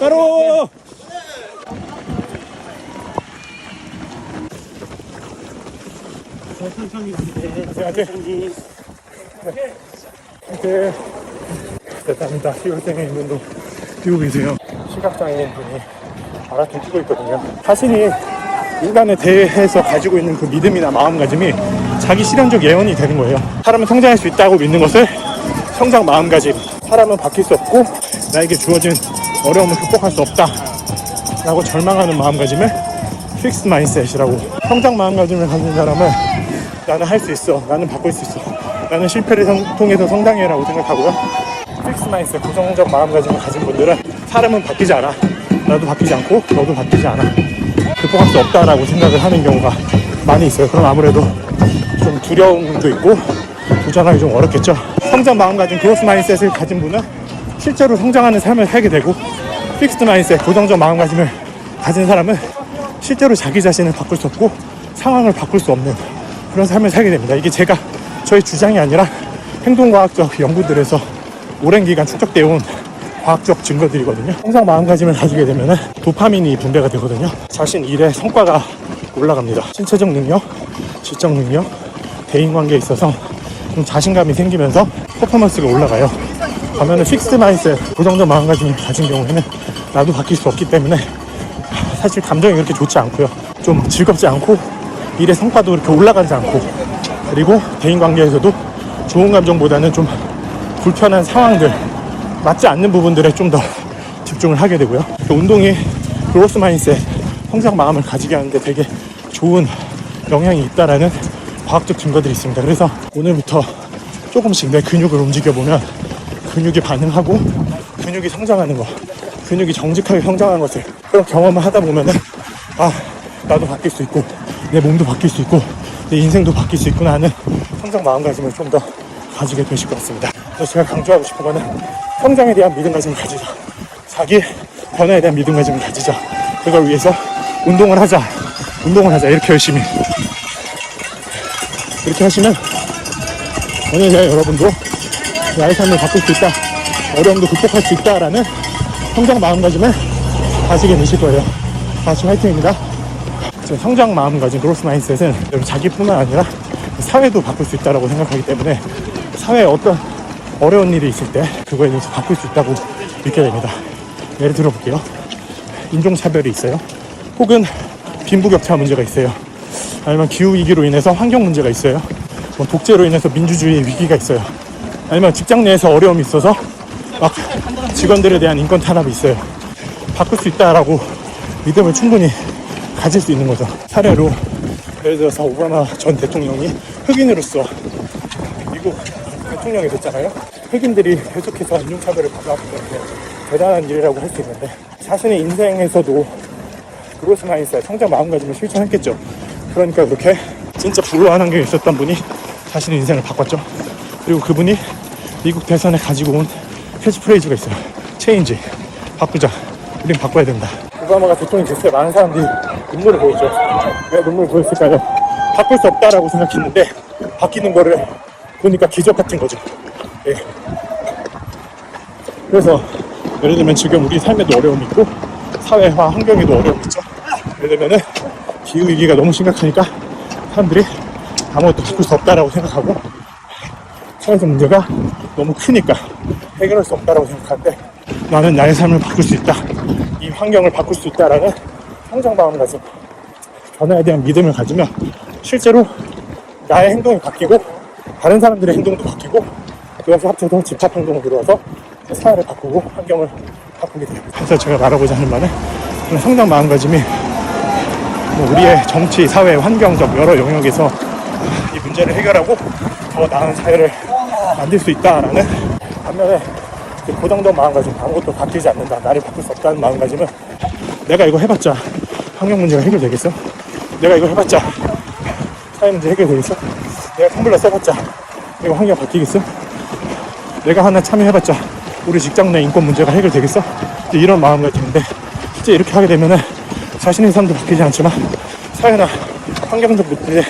따로. 네. 대단합니다. 시골생의 인분도 뛰고 계세요. 시각장애인 분이 마라톤 뛰고 있거든요. 자신이 인간에 대해서 가지고 있는 그 믿음이나 마음가짐이 자기 실현적 예언이 되는 거예요. 사람은 성장할 수 있다고 믿는 것을 성장 마음가짐. 사람은 바뀔 수 없고 나에게 주어진 어려움을 극복할 수 없다 라고 절망하는 마음가짐을 픽스 마인드셋이라고. 성장 마음가짐을 가진 사람은 나는 할 수 있어, 나는 바꿀 수 있어, 나는 실패를 통해서 성장해 라고 생각하고요. 픽스 마인드셋, 고정적 마음가짐을 가진 분들은 사람은 바뀌지 않아, 나도 바뀌지 않고 너도 바뀌지 않아, 극복할 수 없다라고 생각을 하는 경우가 많이 있어요. 그럼 아무래도 좀 두려움도 있고 도전하기 좀 어렵겠죠. 성장 마음가짐, 그로스 마인드셋을 가진 분은 실제로 성장하는 삶을 살게 되고, 픽스드 마인드셋, 고정적 마음가짐을 가진 사람은 실제로 자기 자신을 바꿀 수 없고 상황을 바꿀 수 없는 그런 삶을 살게 됩니다. 이게 저의 주장이 아니라 행동과학적 연구들에서 오랜 기간 축적되어 온 과학적 증거들이거든요. 성장 마음가짐을 가지게 되면 도파민이 분배가 되거든요. 자신 일의 성과가 올라갑니다. 신체적 능력, 지적 능력, 대인관계에 있어서 좀 자신감이 생기면서 퍼포먼스가 올라가요. 반면에 픽스드 마인드셋, 고정적 마음가짐을 가진 경우에는 나도 바뀔 수 없기 때문에 사실 감정이 그렇게 좋지 않고요. 좀 즐겁지 않고 일의 성과도 그렇게 올라가지 않고, 그리고 대인관계에서도 좋은 감정보다는 좀 불편한 상황들, 맞지 않는 부분들에 좀 더 집중을 하게 되고요. 운동이 그로스 마인드셋, 성장 마음을 가지게 하는데 되게 좋은 영향이 있다라는 과학적 증거들이 있습니다. 그래서 오늘부터 조금씩 내 근육을 움직여보면 근육이 반응하고 근육이 성장하는 거, 근육이 정직하게 성장하는 것을 그런 경험을 하다 보면은 나도 바뀔 수 있고 내 몸도 바뀔 수 있고 내 인생도 바뀔 수 있구나 하는 성장 마음가짐을 좀 더 가지게 되실 것 같습니다. 그래서 제가 강조하고 싶은 거는 성장에 대한 믿음가짐을 가지자, 자기 변화에 대한 믿음가짐을 가지자, 그걸 위해서 운동을 하자 이렇게 열심히 이렇게 하시면 어느 날 여러분도 나의 삶을 바꿀 수 있다, 어려움도 극복할 수 있다라는 성장 마음가짐을 가지게 되실 거예요. 다시 화이팅입니다. 성장 마음가짐, 그로스 마인드셋은 자기뿐만 아니라 사회도 바꿀 수 있다고 생각하기 때문에 사회에 어떤 어려운 일이 있을 때 그거에 대해서 바꿀 수 있다고 믿게 됩니다. 예를 들어볼게요. 인종차별이 있어요. 혹은 빈부격차 문제가 있어요. 아니면 기후위기로 인해서 환경 문제가 있어요. 독재로 인해서 민주주의 위기가 있어요. 아니면 직장 내에서 어려움이 있어서 막 직원들에 대한 인권 탄압이 있어요. 바꿀 수 있다라고 믿음을 충분히 가질 수 있는 거죠. 사례로 예를 들어서 오바마 전 대통령이 흑인으로서 미국 대통령이 됐잖아요. 흑인들이 계속해서 인종차별을 받아왔기 때문에 대단한 일이라고 할 수 있는데, 자신의 인생에서도 그로스 마인드셋, 성장 마음가짐을 실천했겠죠. 그러니까 그렇게 진짜 불우한 환경에 있었던 분이 자신의 인생을 바꿨죠. 그리고 그분이 미국 대선에 가지고 온 캐치프레이즈가 있어요. 체인지, 바꾸자, 우린 바꿔야 된다. 오바마가 대통령이 됐을 때 많은 사람들이 눈물을 보였죠. 왜 눈물을 보였을까요? 바꿀 수 없다라고 생각했는데 바뀌는 거를 보니까 기적 같은 거죠. 예. 그래서 예를 들면 지금 우리 삶에도 어려움이 있고 사회화 환경에도 어려움이 있죠. 예를 들면은 기후위기가 너무 심각하니까 사람들이 아무것도 바꿀 수 없다라고 생각하고, 사회적 문제가 너무 크니까 해결할 수 없다라고 생각하는데, 나는 나의 삶을 바꿀 수 있다, 이 환경을 바꿀 수 있다라는 성장 마음가짐, 변화에 대한 믿음을 가지면 실제로 나의 행동이 바뀌고 다른 사람들의 행동도 바뀌고, 그것이 합쳐서 집합 행동으로 들어와서 사회를 바꾸고 환경을 바꾸게 됩니다. 그래서 제가 말하고자 하는 말은 성장 마음가짐이 우리의 정치, 사회, 환경적 여러 영역에서 이 문제를 해결하고 더 나은 사회를 만들 수 있다라는 반면에, 고정적 마음가짐, 아무것도 바뀌지 않는다, 나를 바꿀 수 없다는 마음가짐은 내가 이거 해봤자 환경 문제가 해결되겠어? 내가 이거 해봤자 사회 문제 해결되겠어? 내가 텀블러 써봤자 이거 환경 바뀌겠어? 내가 하나 참여해봤자 우리 직장 내 인권 문제가 해결되겠어? 이런 마음가짐인데, 실제 이렇게 하게 되면은 자신의 삶도 바뀌지 않지만 사회나 환경적 문제에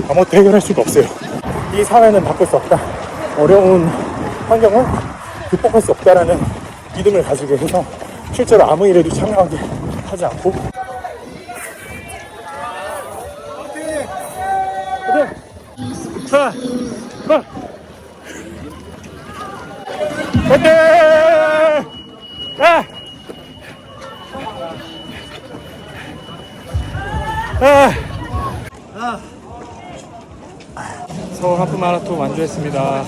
아무것도 해결할 수가 없어요. 이 사회는 바꿀 수 없다, 어려운 환경을 극복할 수 없다라는 믿음을 가지게 해서 실제로 아무 일에도 참여하게 하지 않고. 자, 화이팅! 서울 하프 마라톤 완주했습니다.